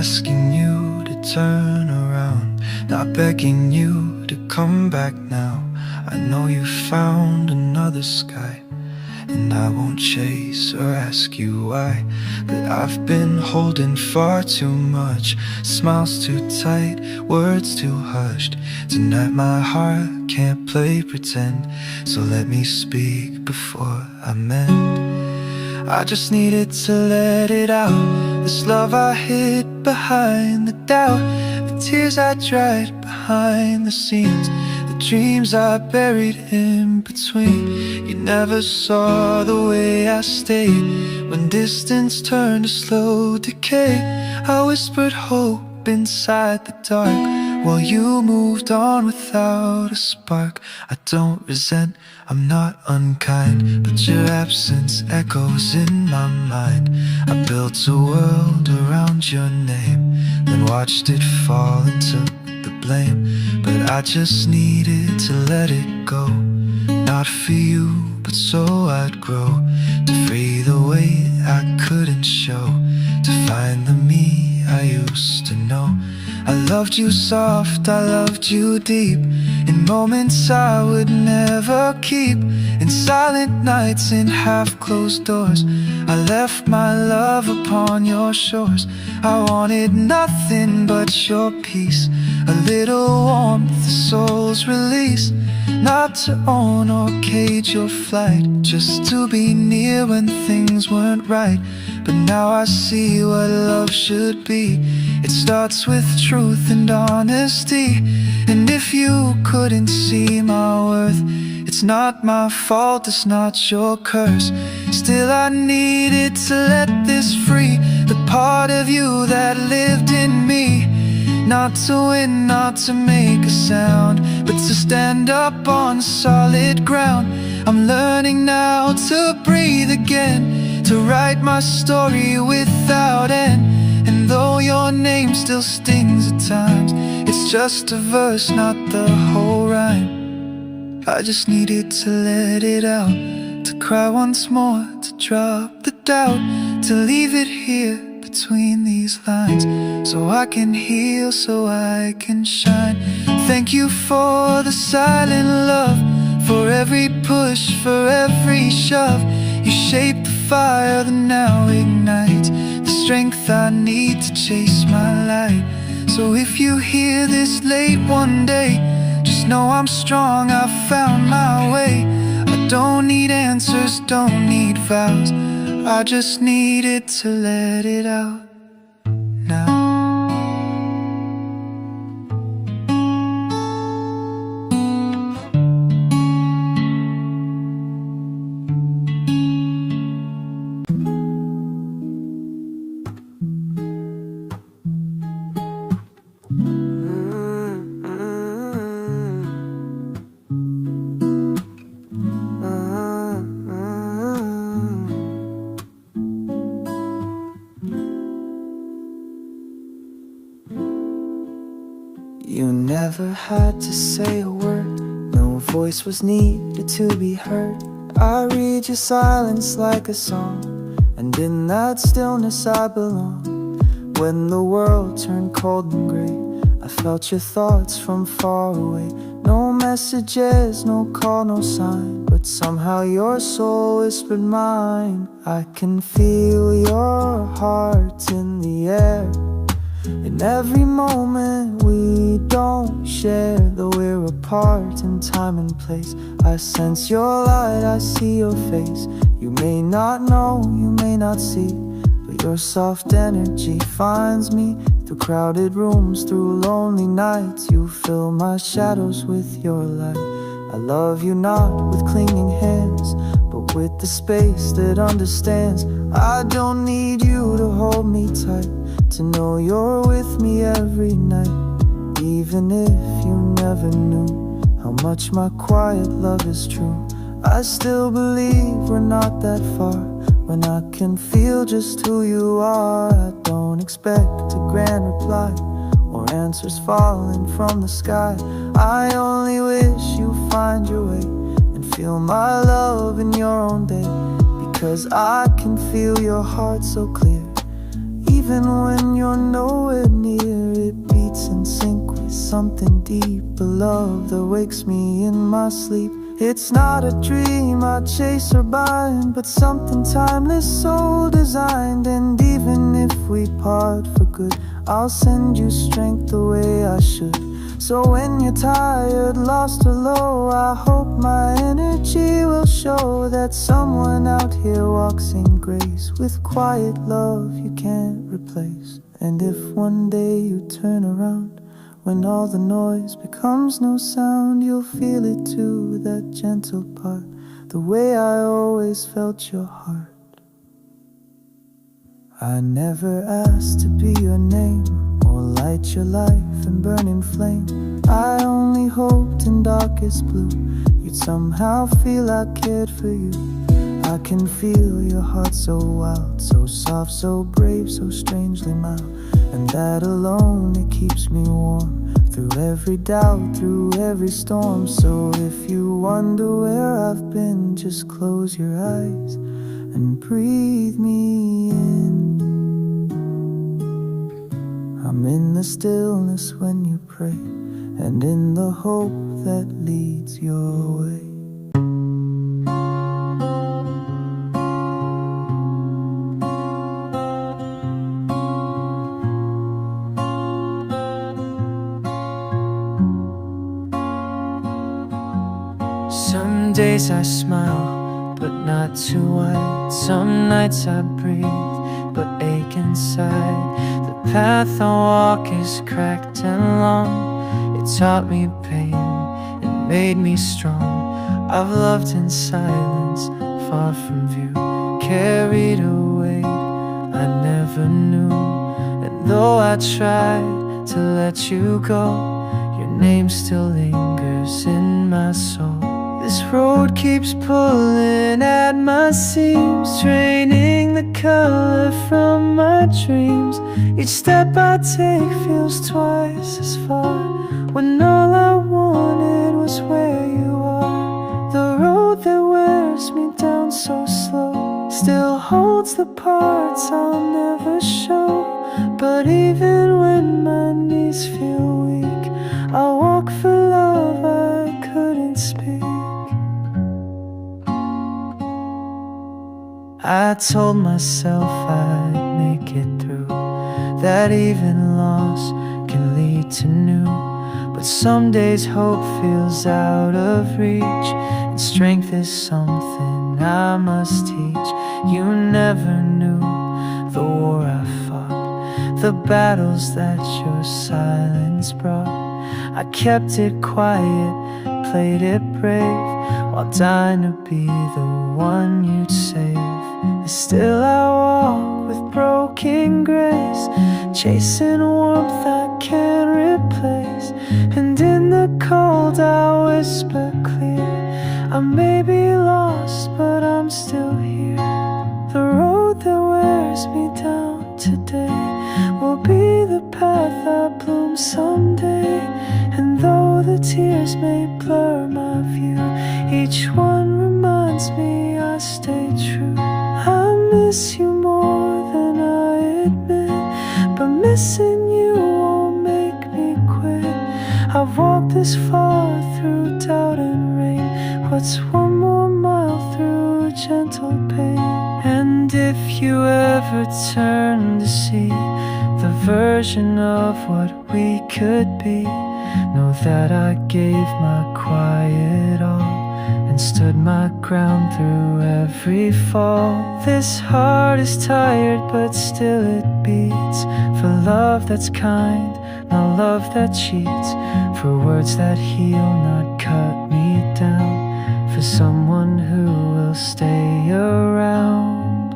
asking you to turn around, not begging you to come back now. I know you found another sky, and I won't chase or ask you why, but I've been holding far too much. Smiles too tight, words too hushed. Tonight my heart can't play pretend, so let me speak before I mend. I just needed to let it out, this love I hid behind the doubt, the tears I dried behind the scenes, the dreams I buried in between. You never saw the way I stayed when distance turned to slow decay. I whispered hope inside the dark while you moved on without a spark. I don't resent, I'm not unkind, but your absence echoes in my mind. I built a world around your name, then watched it fall and took the blame. But I just needed to let it go, not for you, but so I'd grow, to free the weight I couldn't show, to find the me I used to know. I loved you soft, I loved you deep, in moments I would never keep, in silent nights, in half-closed doors. I left my love upon your shores. I wanted nothing but your peace, a little warmth, the soul's release, not to own or cage your flight, just to be near when things weren't right. But now I see what love should be. It starts with truth and honesty, and if you couldn't see my worth, it's not my fault, it's not your curse. Still I needed to let this free, the part of you that lived in me. Not to win, not to make a sound, but to stand up on solid ground. I'm learning now to breathe again, to write my story without end. And though your name still stings at times, it's just a verse, not the whole rhyme. I just needed to let it out, to cry once more, to drop the doubt, to leave it here between these lines, so I can heal, so I can shine. Thank you for the silent love, for every push, for every shove. You shaped the fire that now ignites the strength I need to chase my light. So if you hear this late one day, just know I'm strong, I've found my way. I don't need answers, don't need vows, I just needed to let it out now. You never had to say a word, no voice was needed to be heard. I read your silence like a song, and in that stillness I belong. When the world turned cold and grey, I felt your thoughts from far away. No messages, no call, no sign, but somehow your soul whispered mine. I can feel your heart in the air, in every moment we don't share, though we're apart in time and place. I sense your light, I see your face. You may not know, you may not see, but your soft energy finds me through crowded rooms, through lonely nights. You fill my shadows with your light. I love you not with clinging hands, but with the space that understands. I don't need you to hold me tight, to know you're with me every night. Even if you never knew how much my quiet love is true, I still believe we're not that far, when I can feel just who you are. I don't expect a grand reply or answers falling from the sky. I only wish you find your way and feel my love in your own day, because I can feel your heart so clear, even when you're nowhere something deep, a love that wakes me in my sleep. It's not a dream I chase or bind, but something timeless, soul designed. And even if we part for good, I'll send you strength the way I should. So when you're tired, lost or low, I hope my energy will show that someone out here walks in grace, with quiet love you can't replace. And if one day you turn around, when all the noise becomes no sound, you'll feel it too, that gentle part, the way I always felt your heart. I never asked to be your name, or light your life and burn in flame. I only hoped in darkest blue you'd somehow feel I cared for you. I can feel your heart so wild, so soft, so brave, so strangely mild. And that alone, it keeps me warm, through every doubt, through every storm. So if you wonder where I've been, just close your eyes and breathe me in. I'm in the stillness when you pray, and in the hope that leads your way. Some days I smile, but not too wide. Some nights I breathe, but ache inside. The path I walk is cracked and long. It taught me pain and made me strong. I've loved in silence, far from view, carried away I never knew. And though I tried to let you go, your name still lingers in my soul. This road keeps pulling at my seams, draining the color from my dreams. Each step I take feels twice as far, when all I wanted was where you are. The road that wears me down so slow still holds the parts I'll never show. But even when my knees feel weak, I'll walk for love I couldn't speak. I told myself I'd make it through, that even loss can lead to new. But some days hope feels out of reach, and strength is something I must teach. You never knew the war I fought, the battles that your silence brought. I kept it quiet, played it brave, while dying to be the one you'd save. Still I walk with broken grace, chasing warmth I can't replace. And in the cold I whisper clear, I may be lost but I'm still here. The road that wears me down today will be the path I bloom someday. And though the tears may blur my view, each one reminds me I stay true. I miss you more than I admit, but missing you won't make me quit. I've walked this far through doubt and rain. What's one more mile through gentle pain? And if you ever turn to see the version of what we could be, know that I gave my quiet all and stood my ground through every fall. This heart is tired but still it beats, for love that's kind, not love that cheats, for words that heal, not cut me down, for someone who will stay around.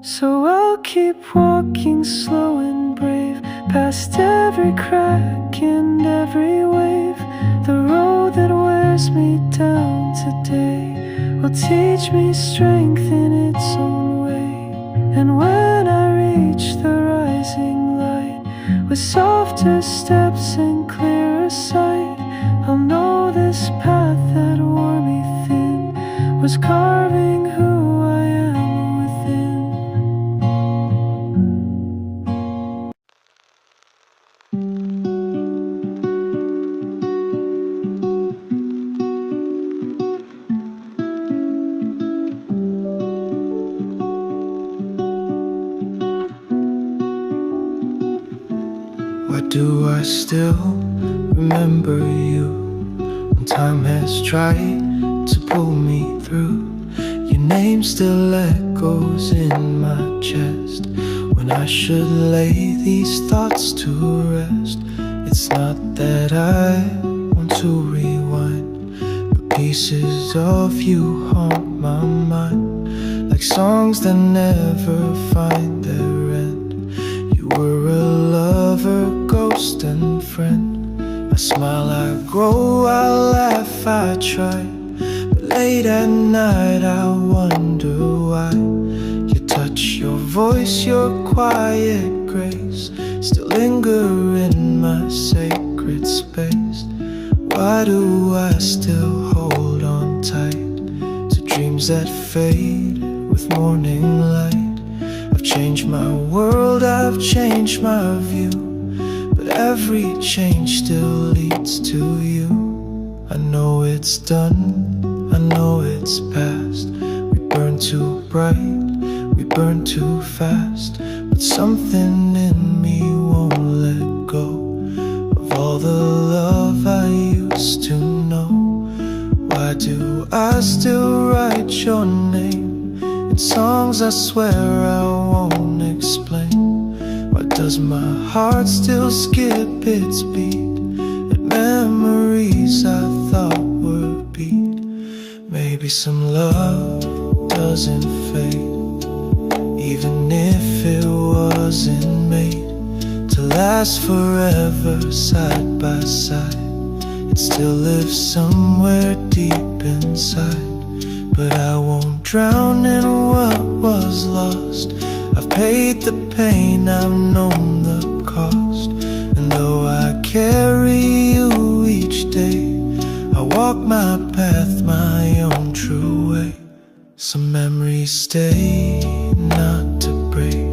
So I'll keep walking slow and brave, past every crack and every wave. The road that wears me down today will teach me strength in its own way. And when I reach the rising light, with softer steps and clearer sight, I'll know this path that wore me thin was carving who I am within. Why do I still remember you when time has tried to pull me through? Your name still echoes in my chest when I should lay these thoughts to rest. It's not that I want to rewind, but pieces of you haunt my mind like songs that never find their end. You were a lover, ghost and friend. I smile, I grow, I laugh, I try, but late at night I wonder why. Your touch, your voice, your quiet grace still linger in my sacred space. Why do I still hold on tight to dreams that fade with morning light? I've changed my world, I've changed my view, but every change still leads to you. I know it's done, I know it's past. We burn too bright, we burn too fast, but something in me won't let go of all the love I used to know. Why do I still write your name in songs I swear I won't explain? Why does my heart still skip its beat at memories I thought were beat? Maybe some love doesn't fade, even if it wasn't made to last forever side by side. It still lives somewhere deep inside, but I won't drown in what was lost. I've paid the pain, I've known the cost, and though I carry you each day, I walk my path my own true way. Some memories stay, not to break,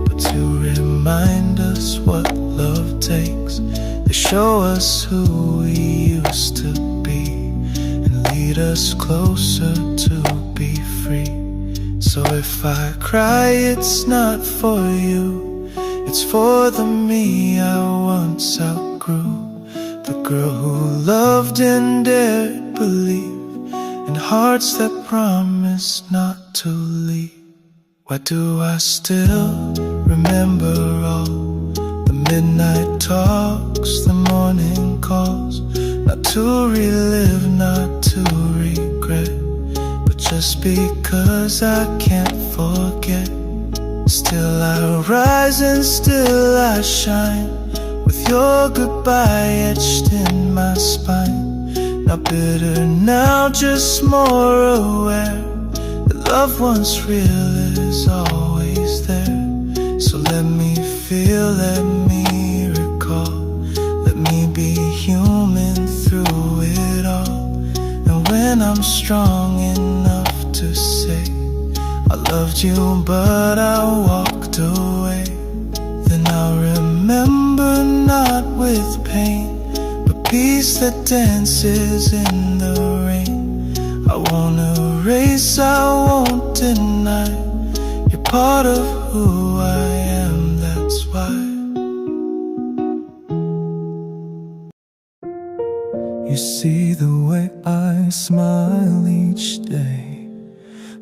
but to remind us what love takes. They show us who we used to be and lead us closer to be free. So if I cry, it's not for you, it's for the me I once outgrew. The girl who loved and dared believe in hearts that promise not to leave. Why do I still remember all the midnight talks, the morning calls? Not to relive, not to regret, but just because I can't forget. Still I rise and still I shine, with your goodbye etched in my spine. Not bitter now, just more aware that love once real is always there. So let me feel, let me recall, let me be human through it all. And when I'm strong enough to say I loved you but I walked away, then I'll remember not with pain, but peace that dances in the rain. I won't erase, I won't deny, you're part of who I am, that's why. You see the way I smile each day,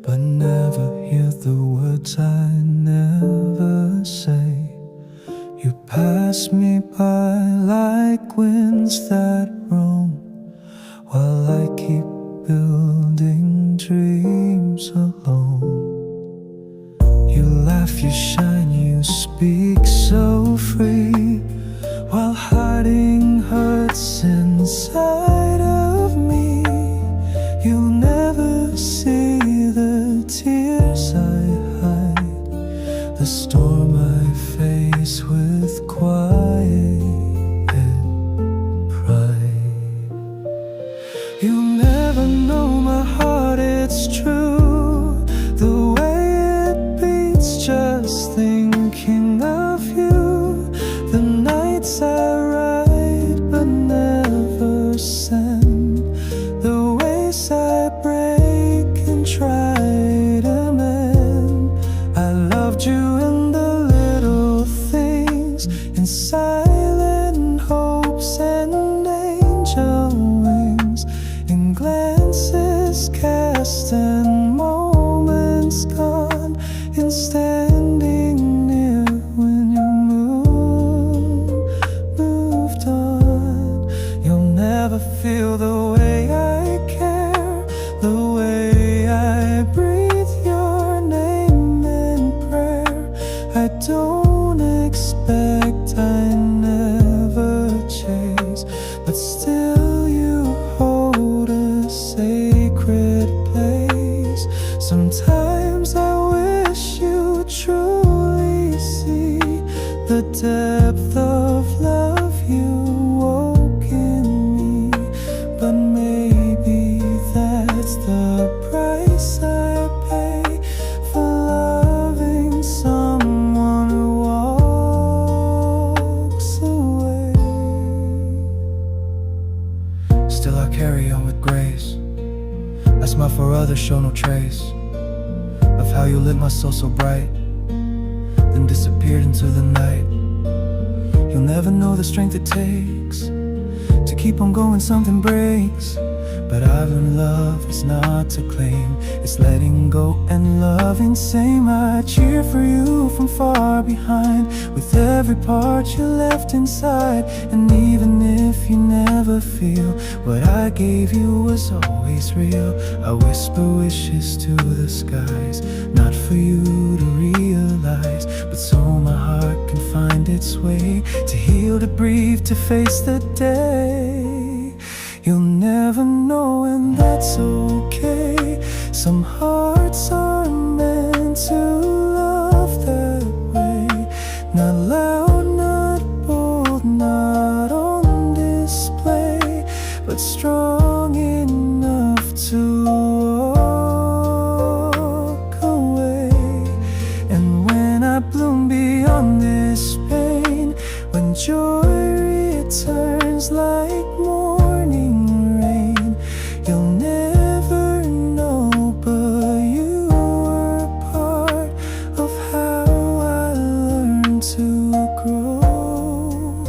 but never hear the words I never say. You pass me by like winds that roam, while I keep building dreams alone. You laugh, you shine, you speak so free, while hiding hurts inside of me. You'll never see the tears I hide, the storm I face with quiet pride. You'll never know my heart, it's true, the way it beats just thinking of you. The nights I write but never send, the ways I break and try to mend. I loved you in the little things, in silence. the depth of love you woke in me. But maybe that's the price I pay for loving someone who walks away. Still I carry on with grace. I smile for others, show no trace of how you lit my soul so bright, then disappeared into the night. You'll never know the strength it takes to keep on going, something breaks. But I've learned love is not to claim, it's letting go and loving same. I cheer for you from far behind, with every part you left inside. And even if you never feel what I gave you was always real, I whisper wishes to the skies, not for you to realize, but so my heart can find its way to heal, to breathe, to face the day. You'll never know, and that's okay. Some hearts are meant to love that way. Not loud, not bold, not on display, but strong enough to walk away. And when I bloom beyond this pain, when joy returns like morning rain, you'll never know, but you were a part of how I learned to grow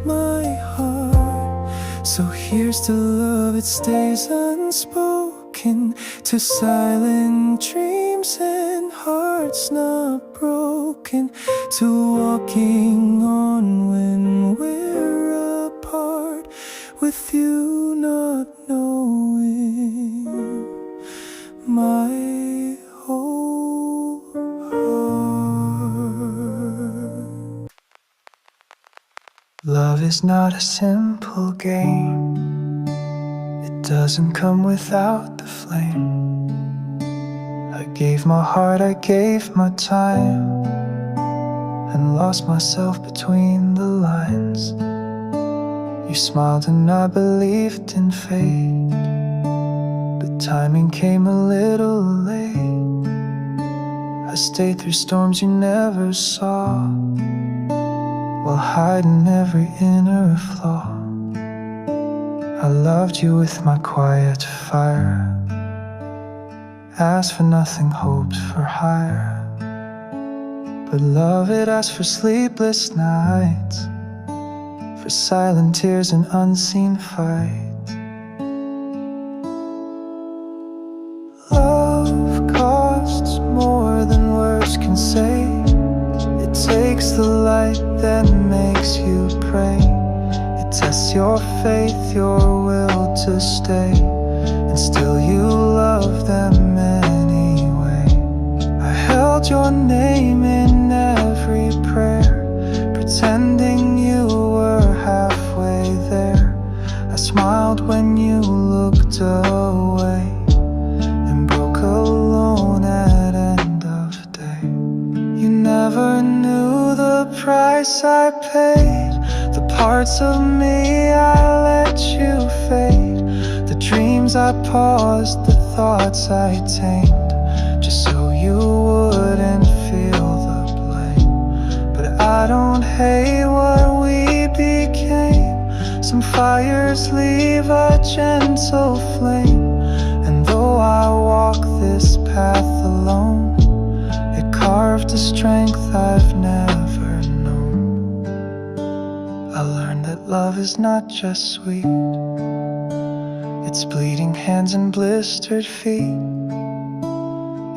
my heart. So here's to love, it stays unspoken, to silent dreams and hearts not broken, to walking on when we're apart, with you not knowing my whole heart. Love is not a simple game, it doesn't come without the flame. I gave my heart, I gave my time, and lost myself between the lines. You smiled and I believed in fate, but timing came a little late. I stayed through storms you never saw, while hiding every inner flaw. I loved you with my quiet fire, asked for nothing, hoped for higher. But love, it asks for sleepless nights, for silent tears and unseen fights. Love costs more than words can say. It takes the light that makes you pray. It tests your faith, your will to stay, and still you love them anyway. I held your name in every prayer, pretending you were halfway there. I smiled when you looked away, and broke alone at end of day. You never knew the price I paid, the parts of me I let you fade, the dreams I paused, the thoughts I tamed, just so you wouldn't feel the blame. But I don't hate what we became, some fires leave a gentle flame. And though I walk this path alone, it carved a strength I've never known. I learned that love is not just sweet, it's bleeding hands and blistered feet,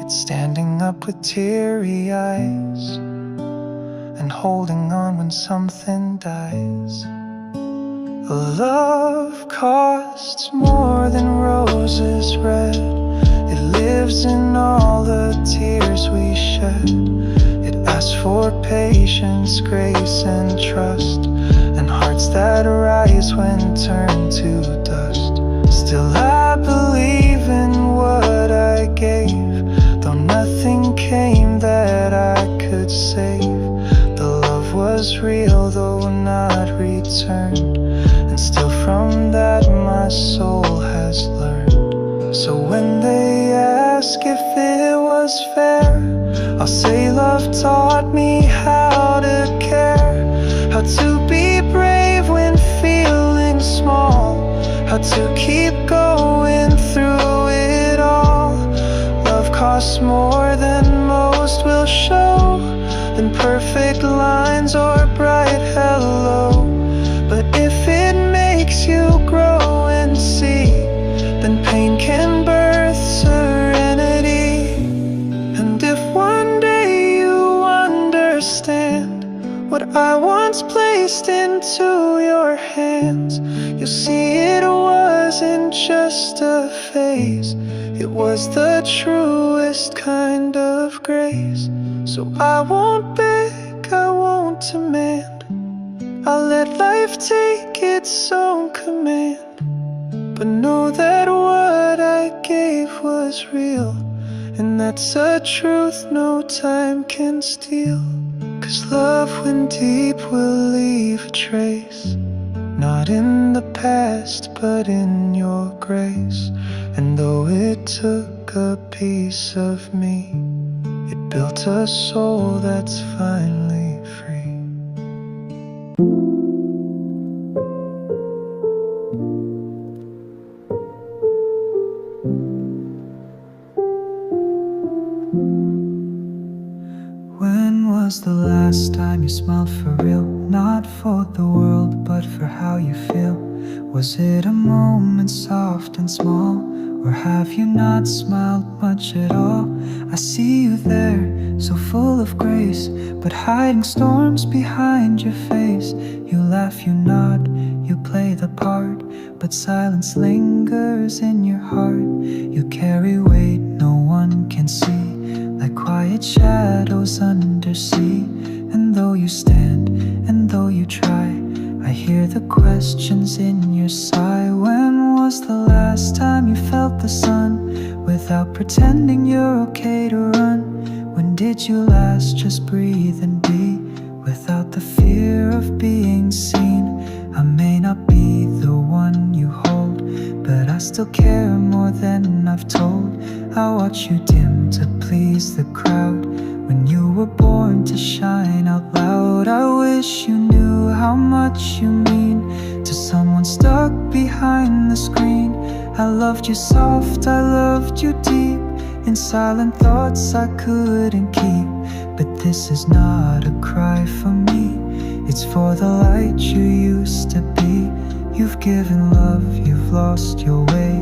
it's standing up with teary eyes, and holding on when something dies. Love costs more than roses red, it lives in all the tears we shed. It asks for patience, grace and trust, and hearts that rise when turned to dust. Still I believe in what I gave, though nothing came that I could save. The love was was real, though not returned. And still from that my soul has learned. So when they ask if it was fair, I'll say love taught me how to care, how to be brave when feeling small, how to keep going through it all. Love costs more than most will show, than perfect lines or bright hello. But if it makes you grow and see, then pain can birth serenity. And if one day you understand what I once placed into your hands, you'll see it wasn't just a phase, it was the truest kind of grace. So I won't beg, I won't demand, I'll let life take its own command. But know that what I gave was real, and that's a truth no time can steal. 'Cause love when deep will leave a trace, not in the past but in your grace. And though it took a piece of me, it built a soul that's finally free. When was the last time you smiled for real? Not for the world, but for how you feel. Was it a moment soft and small, or have you not smiled much at all? I see you there, so full of grace, but hiding storms behind your face. You laugh, you nod, you play the part, but silence lingers in your heart. You carry weight no one can see, like quiet shadows undersea. And though you stand, and though you try, I hear the questions in your sigh. When was the last time you felt the sun, without pretending you're okay to run? When did you last just breathe and be, without the fear of being seen? I may not be the one you hold, but I still care more than I've told. I watch you dim to please the crowd, when you were born to shine out loud. I wish you knew how much you mean to someone stuck behind the screen. I loved you soft, I loved you deep, in silent thoughts I couldn't keep. But this is not a cry for me, it's for the light you used to be. You've given love, you've lost your way,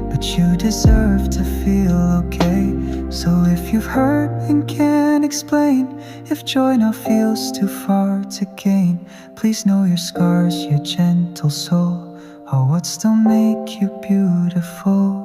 but you deserve to feel okay. So if you've hurt and can't explain, if joy now feels too far to gain, please know your scars, your gentle soul, are what still make you beautiful.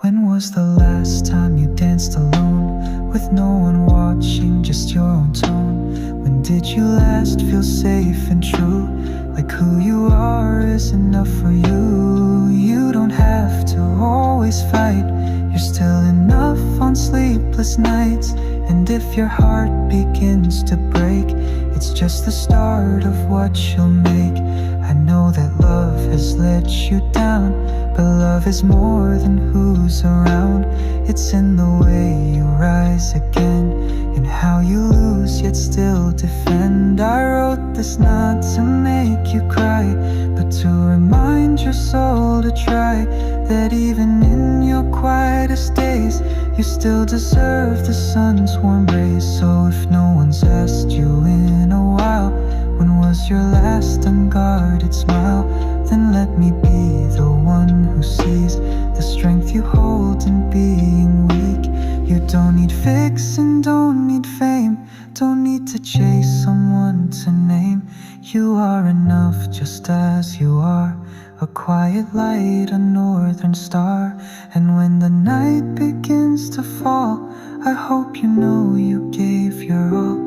When was the last time you danced alone, with no one watching, just your own tone? When did you last feel safe and true, like who you are is enough for you? You don't have to always fight, you're still enough on sleepless nights. And if your heart begins to break, it's just the start of what you'll make. I know that love has let you down, but love is more than who's around. It's in the way you rise again, in how you lose yet still defend. I wrote this not to make you cry, but to remind your soul to try, that even in your quietest days, you still deserve the sun's warm rays. So if no one's asked you in a while, when was your last unguarded smile, then let me be the one who sees the strength you hold in being weak. You don't need fixing, don't need fame, don't need to chase someone to name. You are enough just as you are, a quiet light, a northern star. And when the night begins to fall, I hope you know you gave your all.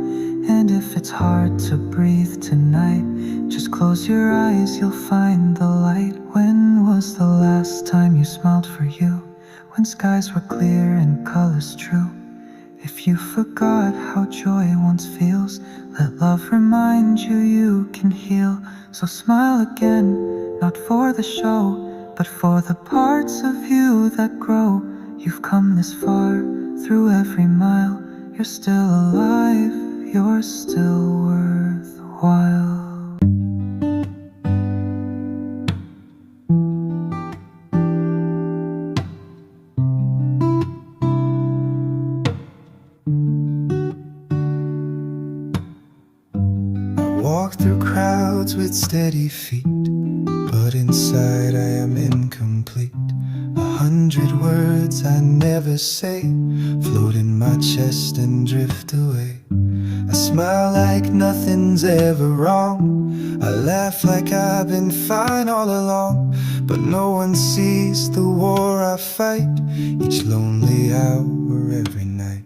And if it's hard to breathe tonight, just close your eyes, you'll find the light. When was the last time you smiled for you, when skies were clear and colors true? If you forgot how joy once feels, Let love remind you you can heal. So smile again, not for the show, but for the parts of you that grow. You've come this far, through every mile. You're still alive, you're still worthwhile. Walk through crowds with steady feet, but inside I am incomplete. 100 words I never say float in my chest and drift away. I smile like nothing's ever wrong. I laugh like I've been fine all along. But no one sees the war I fight, each lonely hour every night.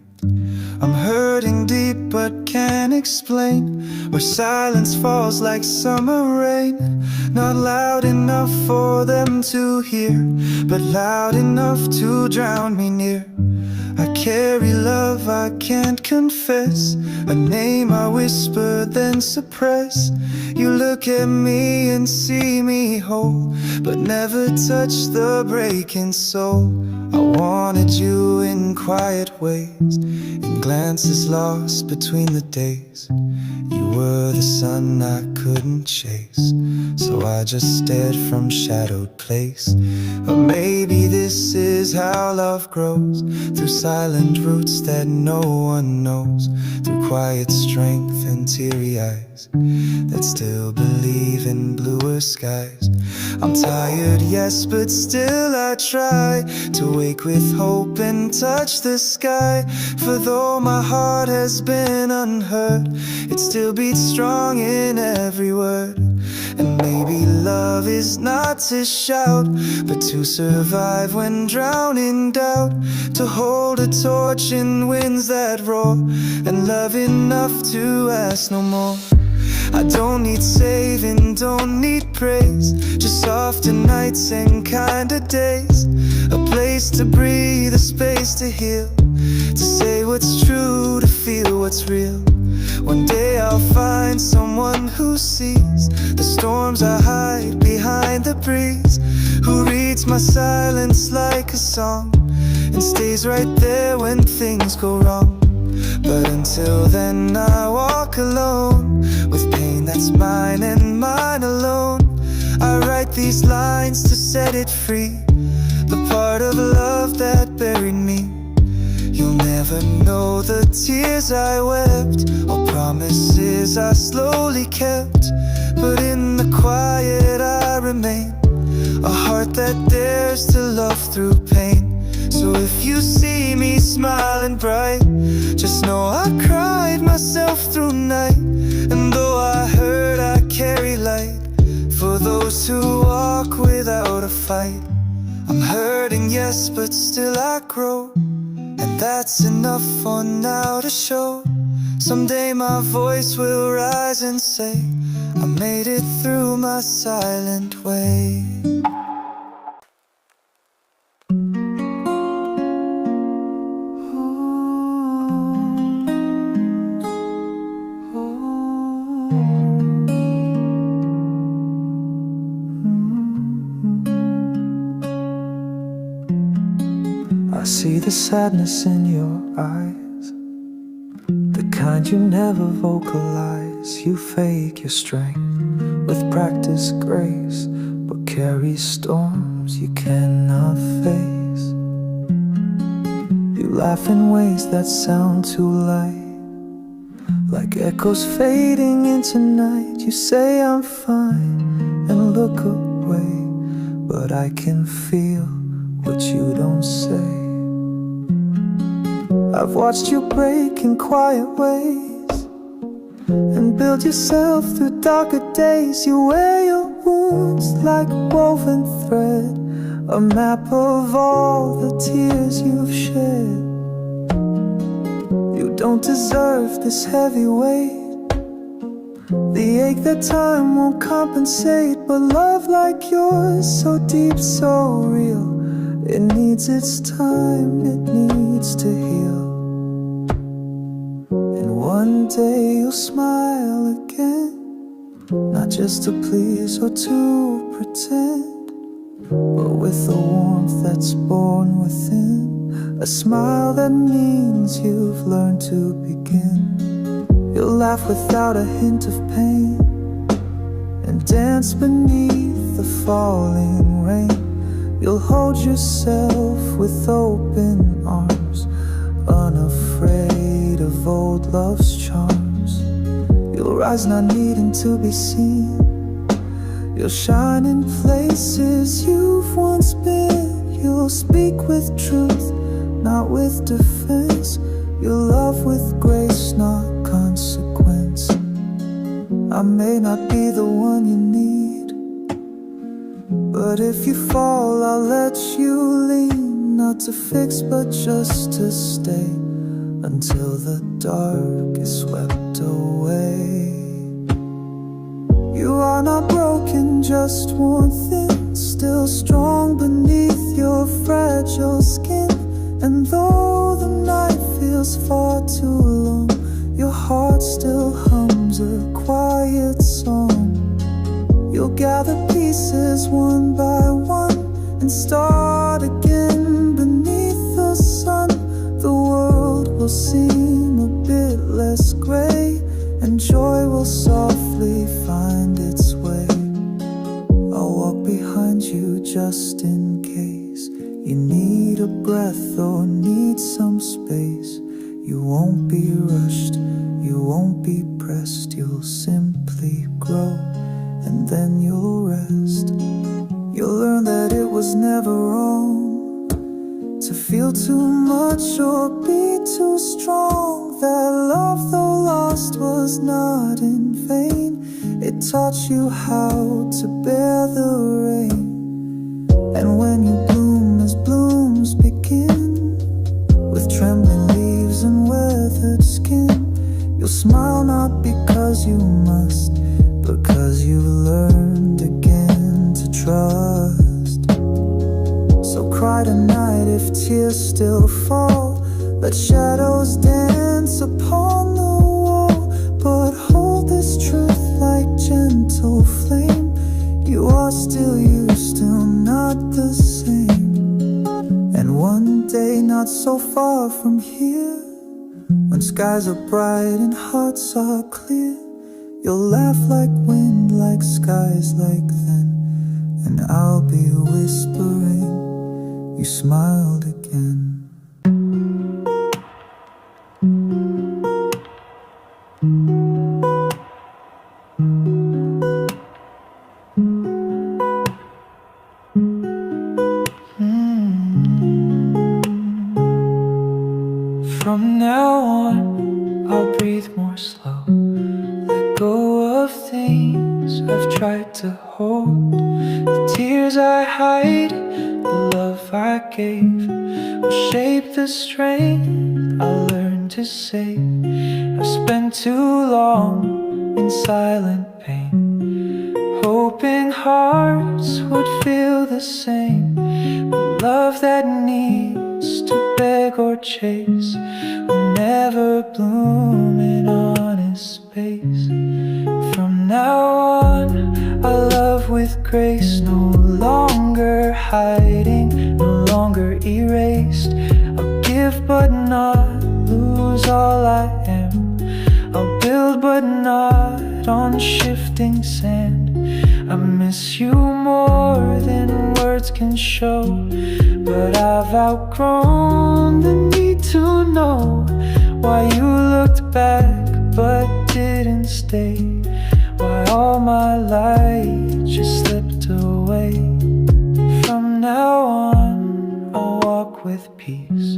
I'm hurting deep but can't explain, where silence falls like summer rain. Not loud enough for them to hear, but loud enough to drown me near. I carry love I can't confess, a name I whisper then suppress. You look at me and see me whole, but never touch the breaking soul. I wanted you in quiet ways, in glances lost between the days. You were the sun I couldn't chase, so I just stared from shadowed place. But maybe this is how love grows, through silent roots that no one knows, through quiet strength and teary eyes that still believe in bluer skies. I'm tired, yes, but still I try to wake with hope and touch the sky. For though my heart has been unheard, it still beats strong in every word. And maybe love is not to shout, but to survive when drowned in doubt. To hold a torch in winds that roar, and love enough to ask no more. I don't need saving, don't need praise, just softer nights and kinder days. A place to breathe, a space to heal, to say what's true, to feel what's real. One day I'll find someone who sees the storms I hide behind the breeze, who reads my silence like a song and stays right there when things go wrong. But until then I walk alone, with pain that's mine and mine alone. I write these lines to set it free, the part of love that buried me. You'll never know the tears I wept, or promises I slowly kept. But in the quiet I remain, a heart that dares to love through pain. So if you see me smiling bright, just know I cried myself through night. And though I hurt, I carry light for those who walk without a fight. I'm hurting, yes, but still I grow, and that's enough for now to show. Someday my voice will rise and say, I made it through my silent way. I see the sadness in your eyes, the kind you never vocalize. You fake your strength with practice grace, but carry storms you cannot face. You laugh in ways that sound too light, like echoes fading into night. You say I'm fine and look away, but I can feel what you don't say. I've watched you break in quiet ways and build yourself through darker days. You wear your wounds like woven thread, a map of all the tears you've shed. You don't deserve this heavy weight, the ache that time won't compensate. But love like yours, so deep, so real, it needs its time, it needs to heal. one day you'll smile again, not just to please or to pretend, but with a warmth that's born within, a smile that means you've learned to begin. You'll laugh without a hint of pain and dance beneath the falling rain. You'll hold yourself with open arms, unafraid of old love's charms. You'll rise not needing to be seen. You'll shine in places you've once been. You'll speak with truth, not with defense. You'll love with grace, not consequence. I may not be the one you need, but if you fall, I'll let you lean, not to fix but just to stay until the dark is swept away. You are not broken, just worn thin, still strong beneath your fragile skin. And though the night feels far too long, your heart still hums a quiet song. You'll gather pieces one by one and start again beneath the sun. The world will seem a bit less gray, and joy will softly find its way. I'll walk behind you just in case you need a breath or need some space. You won't be rushed, you won't be pressed. You'll simply grow and then you'll rest. You'll learn that it was never wrong to feel too much or be too strong. That love, though lost, was not in vain. It taught you how to bear the rain. And when you bloom as blooms begin, with trembling leaves and weathered skin, you'll smile not because you must, because you learned again to trust. So cry tonight if tears still fall. Let shadows dance upon the wall, but hold this truth like gentle flame. You are still you, still not the same. And one day not so far from here, when skies are bright and hearts are clear, you'll laugh like wind, like skies like then, and I'll be whispering, you smiled again. From now on, I'll breathe more slow, let go of things I've tried to hold. The tears I hide, the love I gave, will shape the strength I learned to save. I've spent too long in silent pain, hoping hearts would feel the same. But love that needs to beg or chase will never bloom in honest space. From now on, I love with grace, no longer hiding, no longer erased. I'll give but not lose all I am. I'll build but not on shifting sand. I miss you more than words can show, but I've outgrown the need to know why you looked back but didn't stay, why all my light just slipped away. From now on, I'll walk with peace,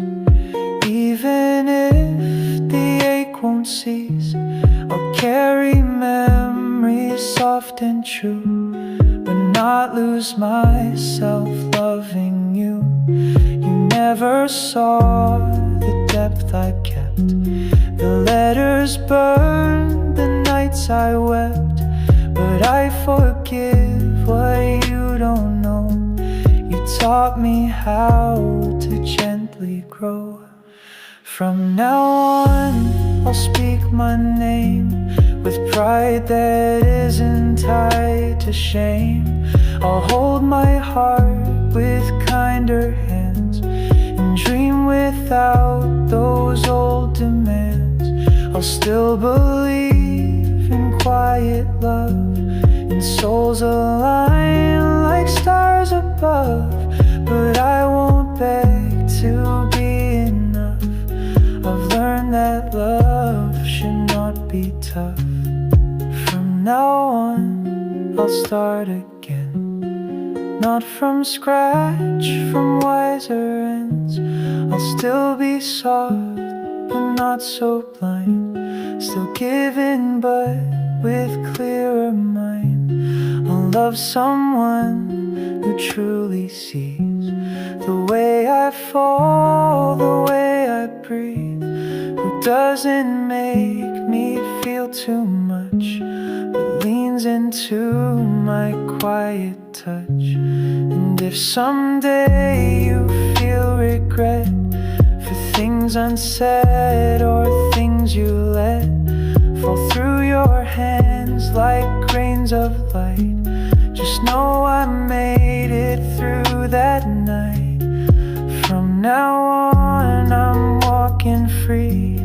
even if the ache won't cease. I'll carry memories soft and true, but not lose myself loving you. You never saw the depth I kept, the letters burned, the nights I wept, but I forgive what you don't know. You taught me how to gently grow. From now on, I'll speak my name with pride that isn't tied to shame. I'll hold my heart with kinder hands and dream without those old demands. I'll still believe in quiet love and souls align like stars above. But I won't beg to be enough. I've learned that love should not be tough. From now on, I'll start again. Not from scratch, from wiser ends. I'll still be soft, but not so blind. Still giving, but with clearer mind. I'll love someone who truly sees the way I fall, the way I breathe, who doesn't make me feel too much, but leans into my quiet touch. And if someday you feel regret for things unsaid or things you let fall through your hands like grains of light, just know I made it through that night. From now on, I'm walking free,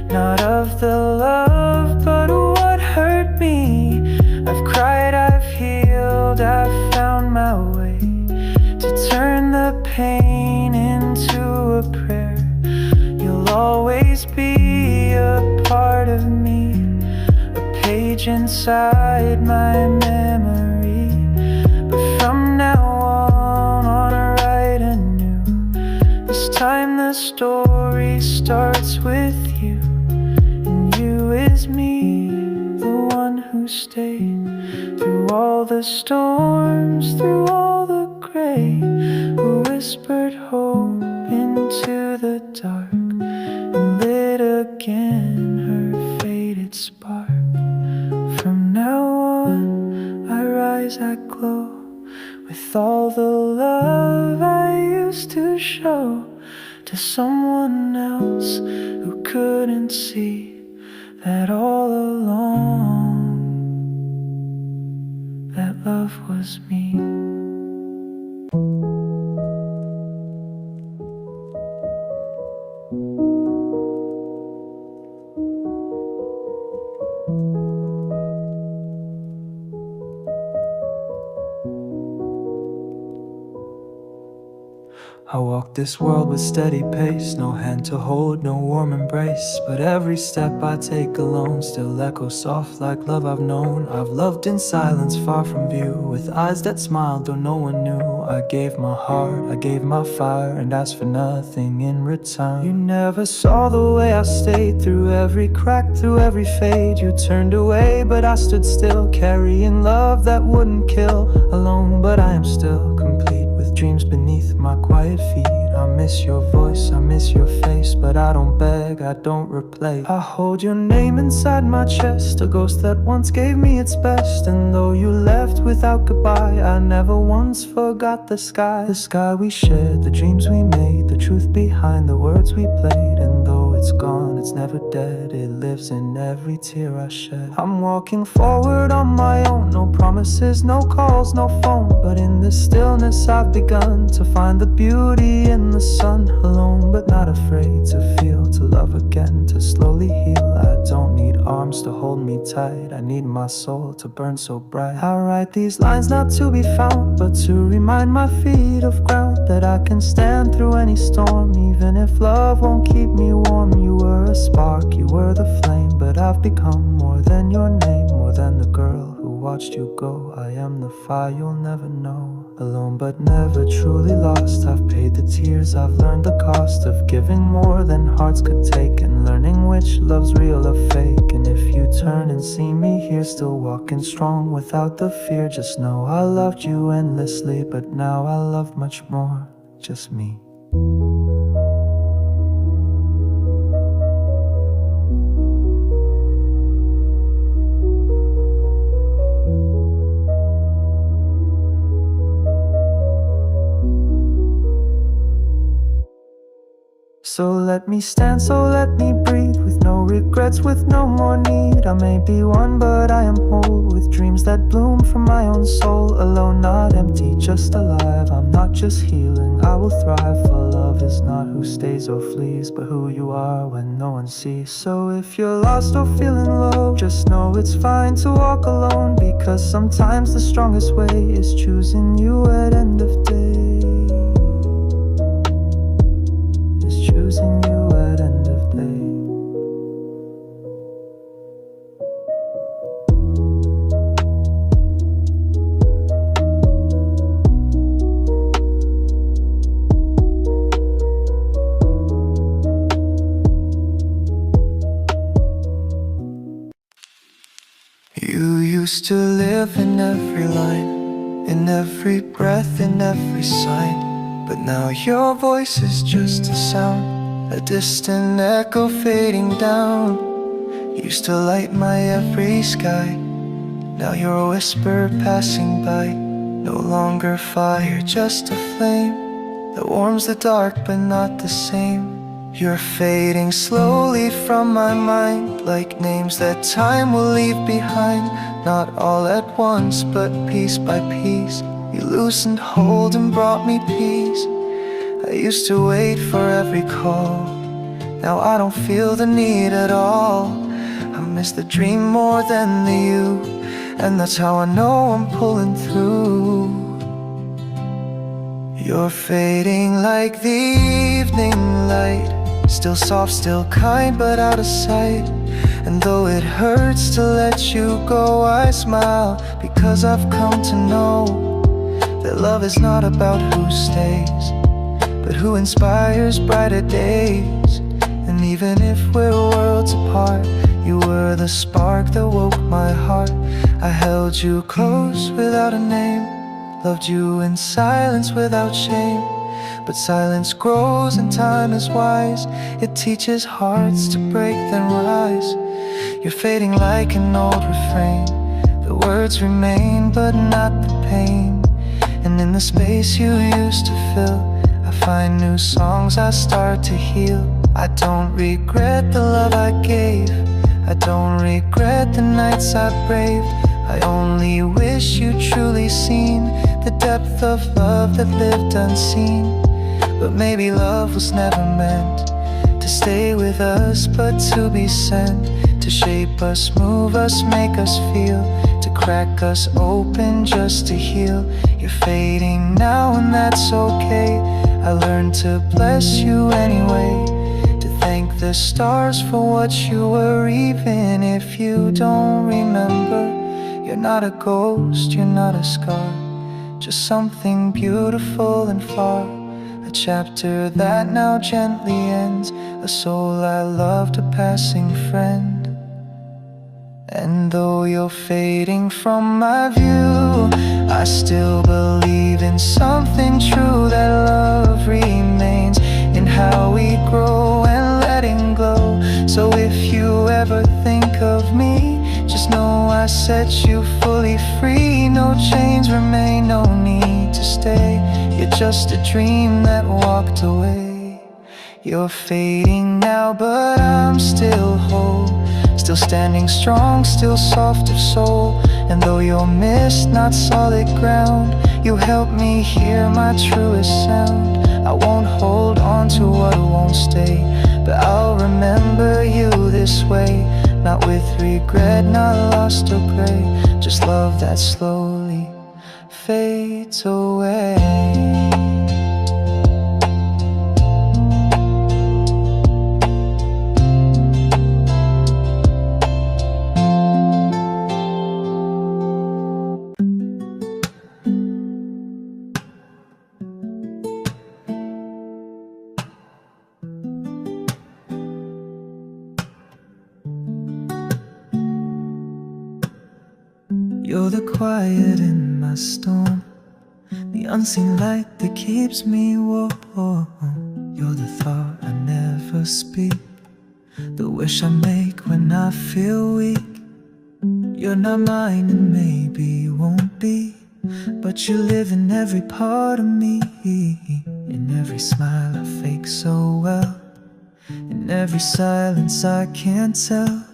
not of the love, but what hurt me. I've cried, I've healed, I've found my way to turn the pain into a prayer. You'll always be a part of me, a page inside my memory. But from now on, I'll write anew. This time the story starts with you, and you is me, the one who stayed through all the storms, through all the gray, who whispered hope into the dark and lit again her faded spark. From now on, I rise, I glow with all the love I used to show to someone else who couldn't see that all along that love was me. I walk this world with steady pace, no hand to hold, no warm embrace. But every step I take alone still echoes soft like love I've known. I've loved in silence far from view, with eyes that smiled though no one knew. I gave my heart, I gave my fire, and asked for nothing in return. You never saw the way I stayed through every crack, through every fade. You turned away but I stood still, carrying love that wouldn't kill. Alone but I am still complete, with dreams beneath my quiet feet. I miss your voice, I miss your face, but I don't beg, I don't replay. I hold your name inside my chest, a ghost that once gave me its best. And though you left without goodbye, I never once forgot the sky. The sky we shared, the dreams we made, the truth behind the words we played. And though it's gone, it's never dead, it lives in every tear I shed. I'm walking forward on my own, no promises, no calls, no phone. But in the stillness I've begun to find the beauty in the sun. Alone but not afraid to feel, to love again, to slowly heal. I don't need arms to hold me tight, I need my soul to burn so bright. I write these lines not to be found, but to remind my feet of ground, that I can stand through any storm, even if love won't keep me warm. You were a spark, you were the flame, but I've become more than your name, more than the girl who watched you go. I am the fire you'll never know. Alone but never truly lost, I've paid the tears, I've learned the cost of giving more than hearts could take, and learning which love's real or fake. And if you turn and see me here, still walking strong without the fear, just know I loved you endlessly, but now I love much more, just me. So let me stand, so let me breathe, with no regrets, with no more need. I may be one, but I am whole, with dreams that bloom from my own soul. Alone, not empty, just alive. I'm not just healing, I will thrive. For love is not who stays or flees, but who you are when no one sees. So if you're lost or feeling low, just know it's fine to walk alone, because sometimes the strongest way is choosing you at end of day. Choosing you at end of day. You used to live in every line, in every breath, in every sign. But now your voice is just a sound, a distant echo fading down. Used to light my every sky, now you're a whisper passing by. No longer fire, just a flame that warms the dark but not the same. You're fading slowly from my mind, like names that time will leave behind. Not all at once, but piece by piece, you loosened hold and brought me peace. I used to wait for every call, now I don't feel the need at all. I miss the dream more than the you, and that's how I know I'm pulling through. You're fading like the evening light, still soft, still kind, but out of sight. And though it hurts to let you go, I smile, because I've come to know that love is not about who stays, but who inspires brighter days. And even if we're worlds apart, you were the spark that woke my heart. I held you close without a name, loved you in silence without shame. But silence grows and time is wise, it teaches hearts to break then rise. You're fading like an old refrain, the words remain but not the pain. And in the space you used to fill, I find new songs, I start to heal. I don't regret the love I gave, I don't regret the nights I braved. I only wish you'd truly seen the depth of love that lived unseen. But maybe love was never meant to stay with us, but to be sent, to shape us, move us, make us feel, to crack us open just to heal. You're fading now and that's okay, I learned to bless you anyway, to thank the stars for what you were. Even if you don't remember, you're not a ghost, you're not a scar, just something beautiful and far. A chapter that now gently ends, a soul I loved, a passing friend. And though you're fading from my view, I still believe in something true, that love remains in how we grow and letting glow. So if you ever think of me, just know I set you fully free. No chains remain, no need to stay, you're just a dream that walked away. You're fading now, but I'm still whole, still standing strong, still soft of soul. And though you're mist, not solid ground, you help me hear my truest sound. I won't hold on to what won't stay, but I'll remember you this way, not with regret, not lost or gray, just love that slowly fades away. You're the quiet in my storm, the unseen light that keeps me warm. You're the thought I never speak, the wish I make when I feel weak. You're not mine and maybe won't be, but you live in every part of me, in every smile I fake so well. In every silence I can't tell.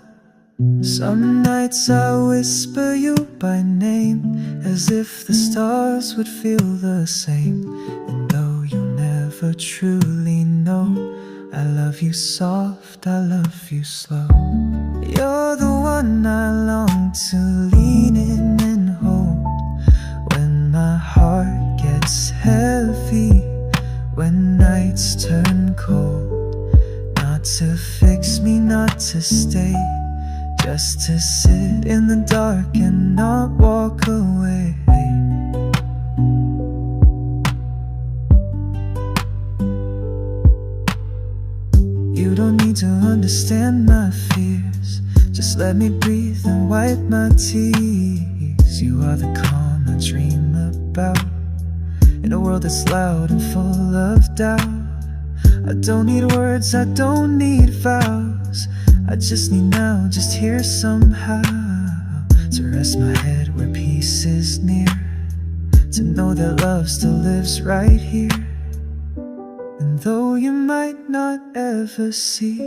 Some nights I whisper you by name, as if the stars would feel the same. And though you never truly know, I love you soft, I love you slow. You're the one I long to lean in and hold when my heart gets heavy, when nights turn cold. Not to fix me, not to stay, just to sit in the dark and not walk away. You don't need to understand my fears, just let me breathe and wipe my tears. You are the calm I dream about, in a world that's loud and full of doubt. I don't need words, I don't need vows, I just need now, just here somehow, to rest my head where peace is near, to know that love still lives right here. And though you might not ever see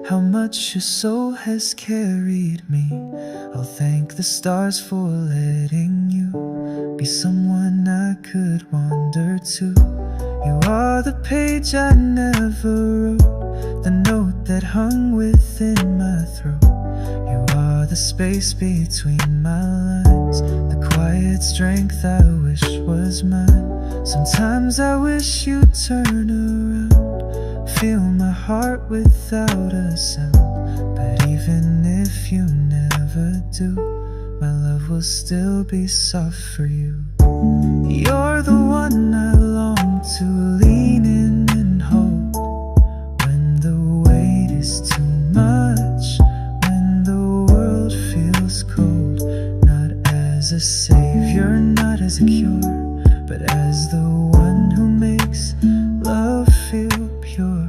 how much your soul has carried me, I'll thank the stars for letting you be someone I could wander to. You are the page I never wrote, the note that hung within my throat. You are the space between my lines, the quiet strength I wish was mine. Sometimes I wish you'd turn around, feel my heart without a sound. But even if you never do, my love will still be soft for you. You're the one I long to lean in and hold when the weight is too much, when the world feels cold. Not as a savior, not as a cure, but as the one who makes love feel pure.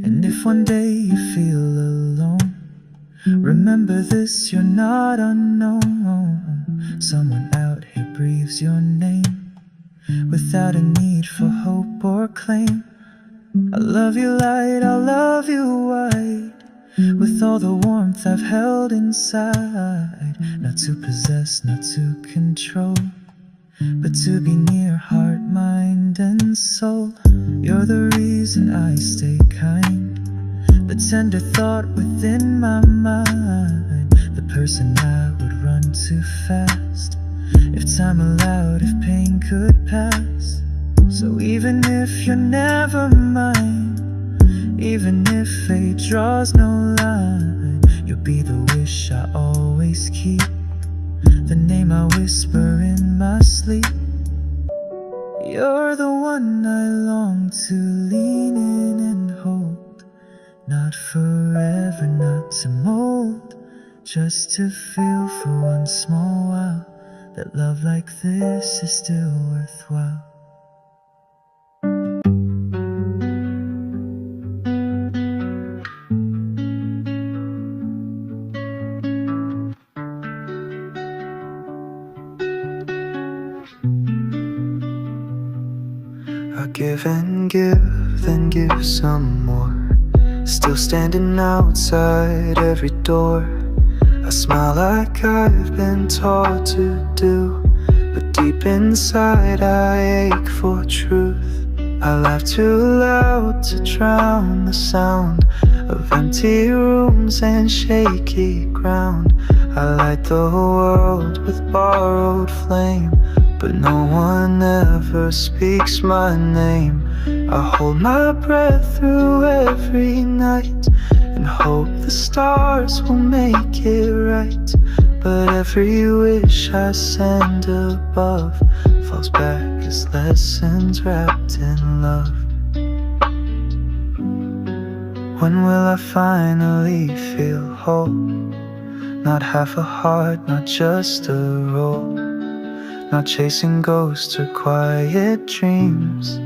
And if one day you feel alone, remember this, you're not unknown. Someone out here breathes your name without a need for hope or claim. I love you light, I love you wide, with all the warmth I've held inside. Not to possess, not to control, but to be near heart, mind and soul. You're the reason I stay kind, the tender thought within my mind, the person I would run to fast if time allowed, if pain could pass. So even if you're never mine, even if fate draws no line, you'll be the wish I always keep, the name I whisper in my sleep. You're the one I long to lean in and hold, not forever, not to mold, just to feel for one small while that love like this is still worthwhile. I give and give, then give some more, still standing outside every door. I smile like I've been taught to do, but deep inside I ache for truth. I laugh too loud to drown the sound of empty rooms and shaky ground. I light the world with borrowed flame, but no one ever speaks my name. I hold my breath through every night and hope the stars will make it right. But every wish I send above falls back as lessons wrapped in love. When will I finally feel whole? Not half a heart, not just a role, not chasing ghosts or quiet dreams,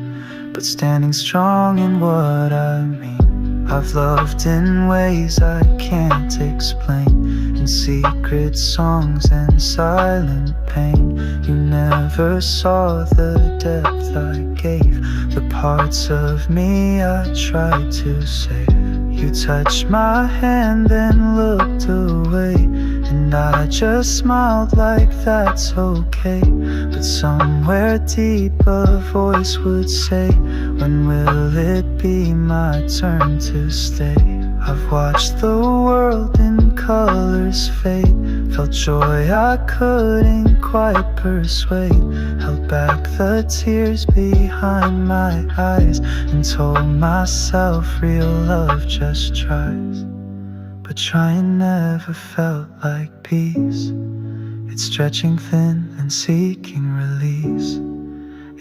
but standing strong in what I mean. I've loved in ways I can't explain, in secret songs and silent pain. You never saw the depth I gave, the parts of me I tried to save. You touched my hand then looked away, and I just smiled like that's okay. But somewhere deep a voice would say, when will it be my turn to stay? I've watched the world in colors fade, felt joy I couldn't quite persuade, held back the tears behind my eyes, and told myself real love just tries. But trying never felt like peace. It's stretching thin and seeking release.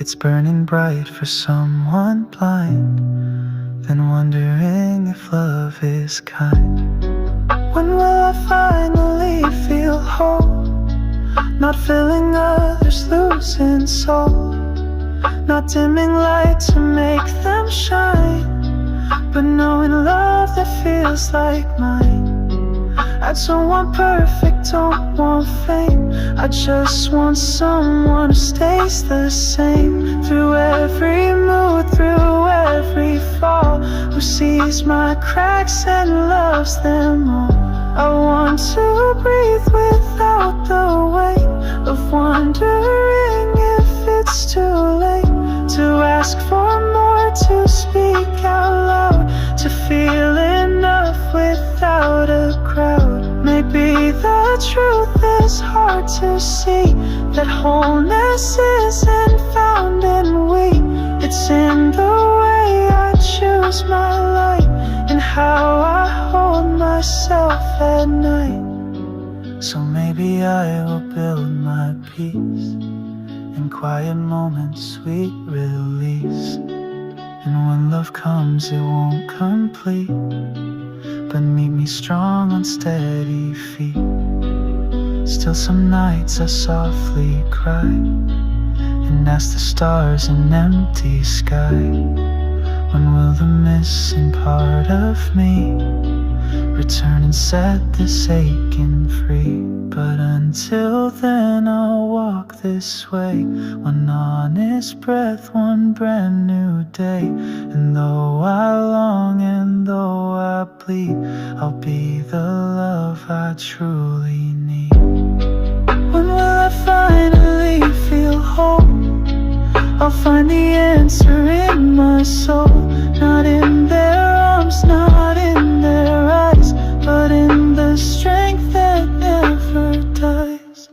It's burning bright for someone blind, then wondering if love is kind. When will I finally feel whole? Not feeling others losing soul, not dimming light to make them shine, but knowing love that feels like mine. I don't want perfect, don't want fame, I just want someone who stays the same through every mood, through every fall, who sees my cracks and loves them all. I want to breathe without the weight of wondering if it's too late to ask for more, to speak out loud, to feel enough without a crowd. Maybe the truth is hard to see, that wholeness isn't found in we. It's in the way I choose my light, and how I hold myself at night. So maybe I will build my peace in quiet moments, sweet release. And when love comes, it won't complete, but meet me strong on steady feet. Still some nights I softly cry and ask the stars in empty sky, when will the missing part of me return and set this aching free? But until then I'll walk this way, one honest breath, one brand new day. And though I long and though I bleed, I'll be the love I truly need. When will I finally feel whole? I'll find the answer in my soul, not in their arms, not in their eyes, but in the strength that never dies.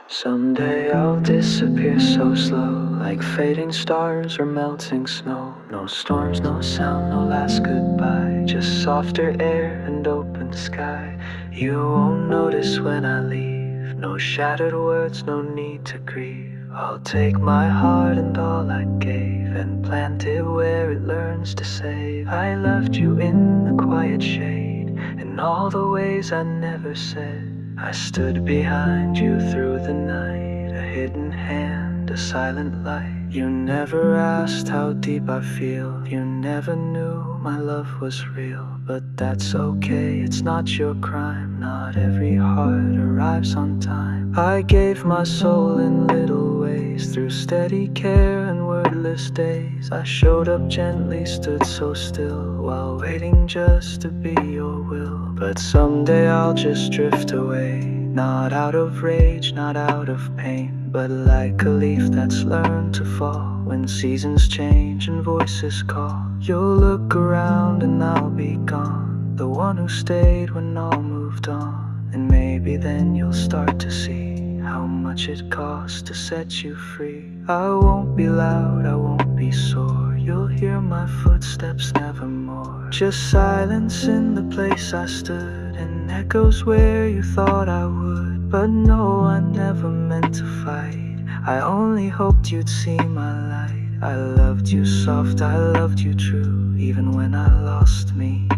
Someday I'll disappear so slow, like fading stars or melting snow. No storms, no sound, no last goodbye, just softer air and open sky. You won't notice when I leave, no shattered words, no need to grieve. I'll take my heart and all I gave and plant it where it learns to save. I left you in the quiet shade, in all the ways I never said. I stood behind you through the night, a hidden hand, a silent light. You never asked how deep I feel, you never knew my love was real. But that's okay, it's not your crime, not every heart arrives on time. I gave my soul in little ways, through steady care and wordless days. I showed up gently, stood so still, while waiting just to be your will. But someday I'll just drift away, not out of rage, not out of pain, but like a leaf that's learned to fall. When seasons change and voices call, you'll look around and I'll be gone, the one who stayed when all moved on. And maybe then you'll start to see how much it costs to set you free. I won't be loud, I won't be sore, you'll hear my footsteps nevermore. Just silence in the place I stood, and echoes where you thought I would. But no, I never meant to fight, I only hoped you'd see my light. I loved you soft, I loved you true, even when I lost me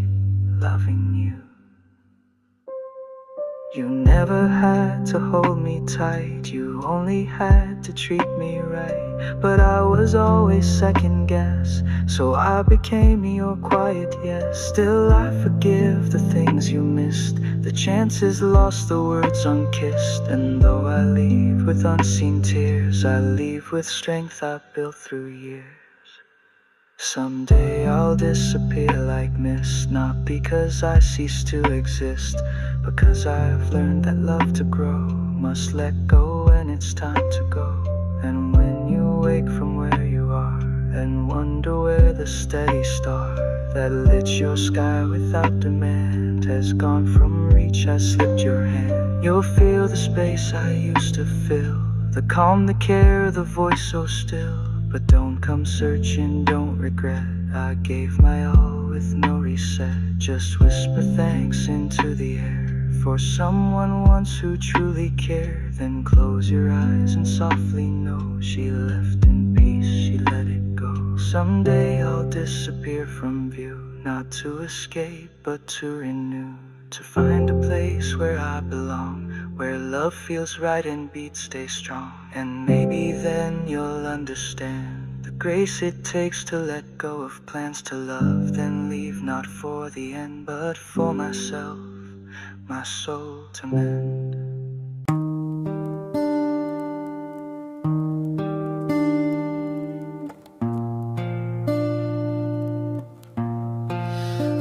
loving you. You never had to hold me tight, you only had to treat me right. But I was always second guess, so I became your quiet yes. Still I forgive the things you missed, the chances lost, the words unkissed. And though I leave with unseen tears, I leave with strength I built through years. Someday I'll disappear like mist, not because I cease to exist, because I've learned that love to grow must let go when it's time to go. And when you wake from where you are and wonder where the steady star that lit your sky without demand has gone from reach, has slipped your hand, you'll feel the space I used to fill, the calm, the care, the voice so still. But don't come searching, don't regret, I gave my all with no reset. Just whisper thanks into the air for someone once who truly cared. Then close your eyes and softly know she left in peace, she let it go. Someday I'll disappear from view, not to escape but to renew, to find a place where I belong, where love feels right and beats stay strong. And maybe then you'll understand the grace it takes to let go of plans to love, then leave not for the end but for myself, my soul to mend.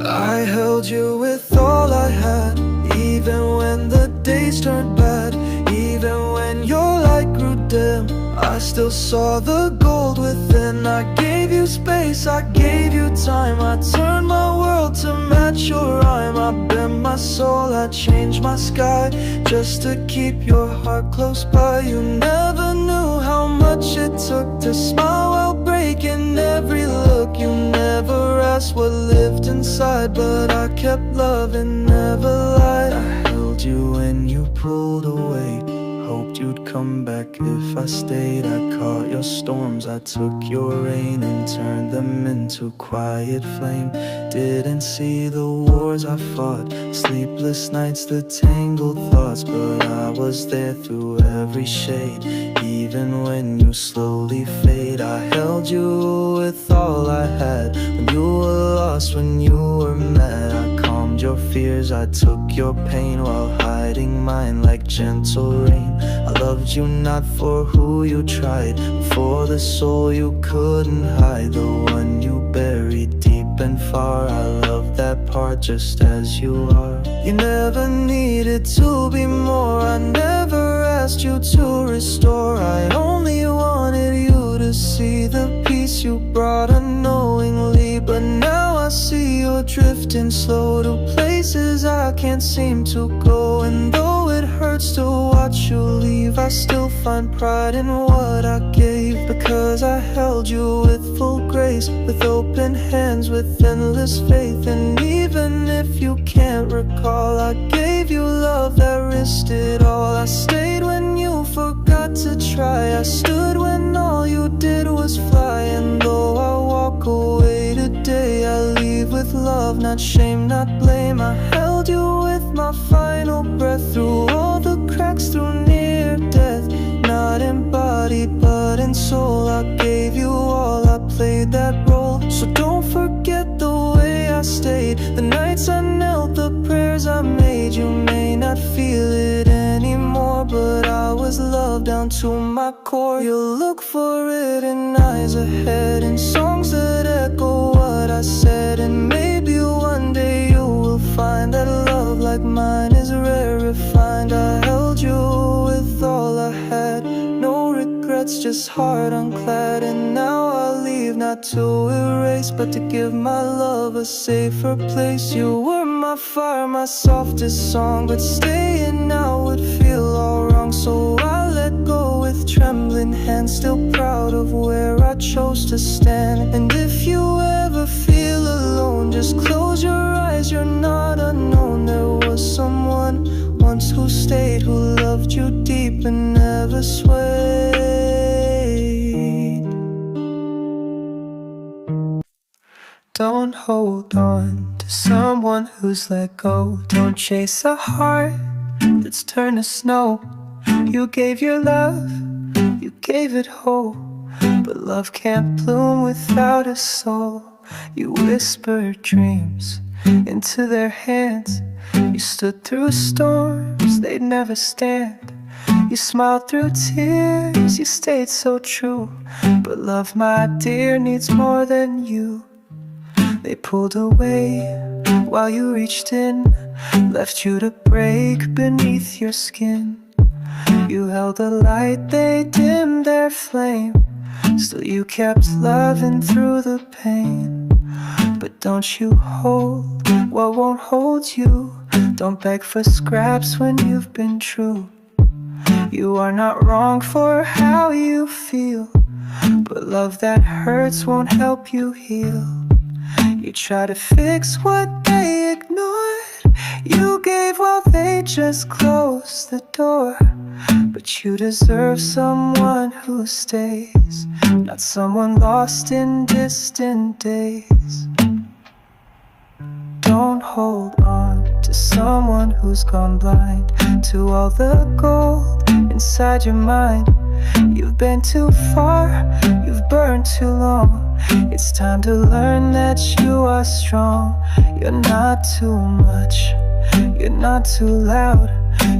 I held you with all I had, even when the days turned bad, even when your light grew dim, I still saw the gold within. I gave you space, I gave you time, I turned my world to match your rhyme. I bent my soul, I changed my sky, just to keep your heart close by. You never knew how much it took to smile while breaking every look. You never asked what lived inside, but I kept loving, never lied. I held you when you pulled away, hoped you'd come back if I stayed. I caught your storms, I took your rain and turned them into quiet flame. Didn't see the wars I fought, sleepless nights, the tangled thoughts, but I was there through every shade, even when you slowly fade. I held you with all I had, when you were lost, when you were mad. I calmed your fears, I took your pain while hiding mine like gentle rain. I loved you not for who you tried, but for the soul you couldn't hide, the one you buried deep and far. I love that part just as you are. You never needed to be more, I never asked you to restore. I only wanted you to see the peace you brought unknowingly. But now I see you're drifting slow to places I can't seem to go. And though it hurts to watch you leave, I still find pride in what I gave, because I held you with full grace, with open hands, with endless faith. And even if you can't recall, I gave you love that risked it all. I stayed when you forgot to try, I stood when all you did was fly. And though I walk away today, I leave with love, not shame, not blame. I held you with my final breath, through all the cracks, through near death. Not in body but in soul, I gave you all, I played that role. So don't forget the way I stayed, the nights I knelt, the prayers I made. You may not feel it anymore, but I was loved down to my core. You'll look for it in eyes ahead, in songs that echo what I said. And maybe one day you will find that love like mine is rarefied. I held you with all I had, no regrets, just heart unclad. And now I leave not to erase, but to give my love a safer place. You were my fire, my softest song, but staying now would feel all wrong. So I let go with trembling hands, still proud of where I chose to stand. And if you ever feel alone, just close your eyes, you're not unknown. There was someone once who stayed, who loved you deep and never swayed. Don't hold on to someone who's let go. Don't chase a heart that it's turned to snow. You gave your love, you gave it whole, but love can't bloom without a soul. You whispered dreams into their hands. You stood through storms they'd never stand. You smiled through tears, you stayed so true. But love, my dear, needs more than you. They pulled away while you reached in, left you to break beneath your skin. You held the light, they dimmed their flame. Still you kept loving through the pain. But don't you hold what won't hold you. Don't beg for scraps when you've been true. You are not wrong for how you feel, but love that hurts won't help you heal. You try to fix what they ignored. You gave while they just closed the door. But you deserve someone who stays, not someone lost in distant days. Don't hold on to someone who's gone blind to all the gold inside your mind. You've been too far, you've burned too long. It's time to learn that you are strong. You're not too much, you're not too loud.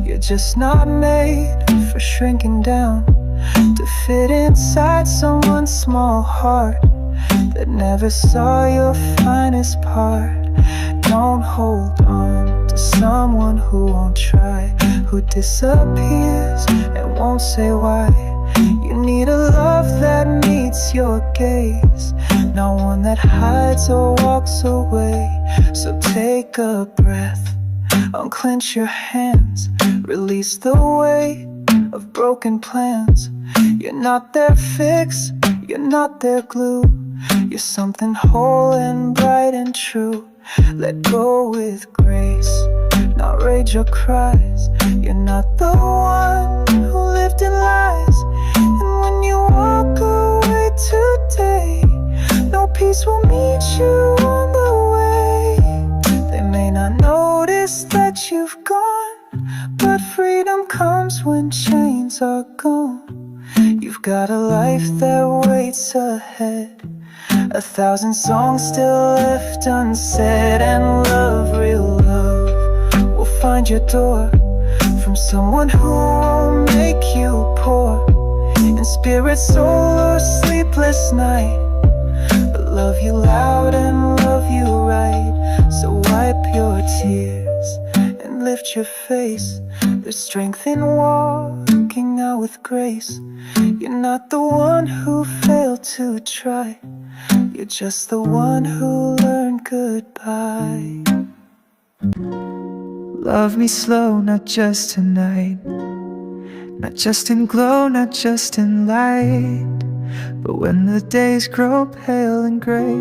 You're just not made for shrinking down, to fit inside someone's small heart that never saw your finest part. Don't hold on to someone who won't try, who disappears and won't say why. You need a love that meets your gaze, not one that hides or walks away. So take a breath, unclench your hands, release the weight of broken plans. You're not their fix, you're not their glue. You're something whole and bright and true. Let go with grace, not rage or cries. You're not the one who lived in lies. And when you walk away today, no peace will meet you on the way. They may not notice that you've gone, but freedom comes when chains are gone. You've got a life that waits ahead, 1,000 songs still left unsaid. And love, real love, will find your door from someone who won't make you poor in spirit, soul, or sleepless night, but love you loud and love you right. So wipe your tears and lift your face. There's strength in walking out with grace. You're not the one who failed to try, you're just the one who learned goodbye. Love me slow, not just tonight, not just in glow, not just in light, but when the days grow pale and gray,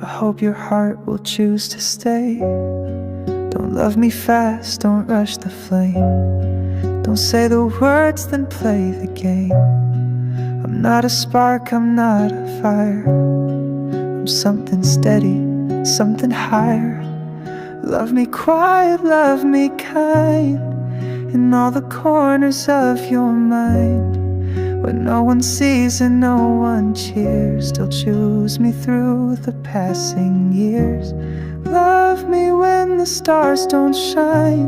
I hope your heart will choose to stay. Don't love me fast, don't rush the flame, don't say the words then play the game. I'm not a spark, I'm not a fire, I'm something steady, something higher. Love me quiet, love me kind, in all the corners of your mind. When no one sees and no one cheers, still choose me through the passing years. Love me when the stars don't shine,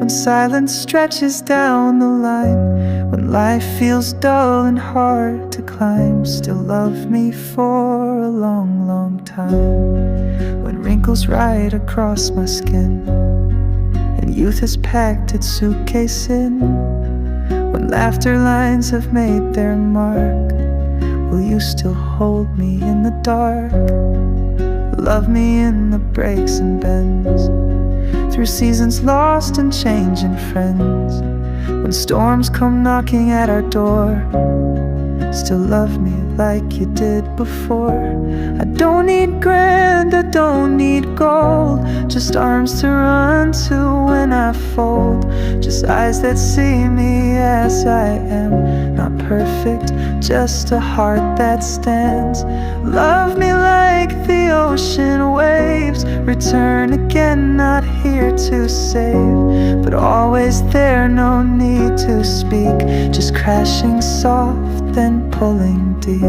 when silence stretches down the line, when life feels dull and hard to climb. Still love me for a long, long time. When wrinkles ride across my skin and youth has packed its suitcase in, when laughter lines have made their mark, will you still hold me in the dark? Love me in the breaks and bends, through seasons lost and changing friends. When storms come knocking at our door, still love me like you did before. I don't need grand, I don't need gold, just arms to run to when I fold, just eyes that see me as I am. Not perfect, just a heart that stands. Love me like the ocean waves, waves return again, not here to save, but always there, no need to speak, just crashing soft, then pulling deep.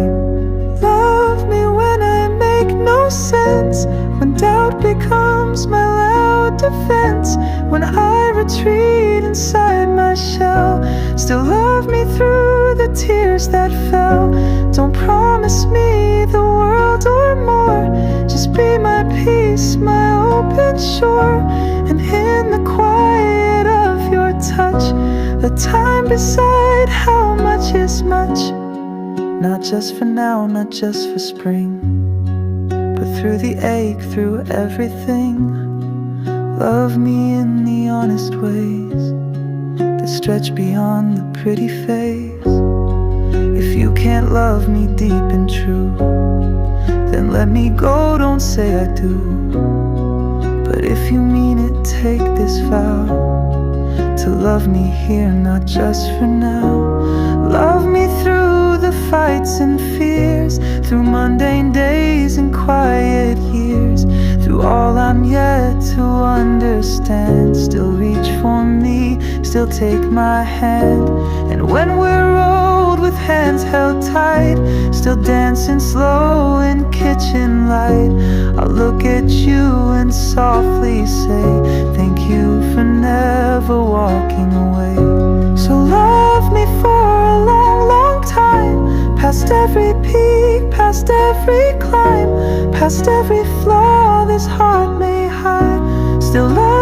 Love me when I make no sense, when doubt becomes my loud defense, when I retreat inside my shell. Still love me through the tears that fell. Don't promise me the world or more, just be my peace, my open shore. And in the quiet of your touch, let time decide how much is much. Not just for now, not just for spring, but through the ache, through everything. Love me in the honest ways that stretch beyond the pretty face. If you can't love me deep and true, then let me go, don't say I do. But if you mean it, take this vow to love me here, not just for now. Love me through the fights and fears, through mundane days and quiet years, through all I'm yet to understand. Still reach for me, still take my hand. And when we're old with hands held tight, still dancing slow in kitchen light, I'll look at you and softly say, thank you for never walking away. So love me for a long, long time, past every peak, past every climb, past every flaw this heart may hide. Still love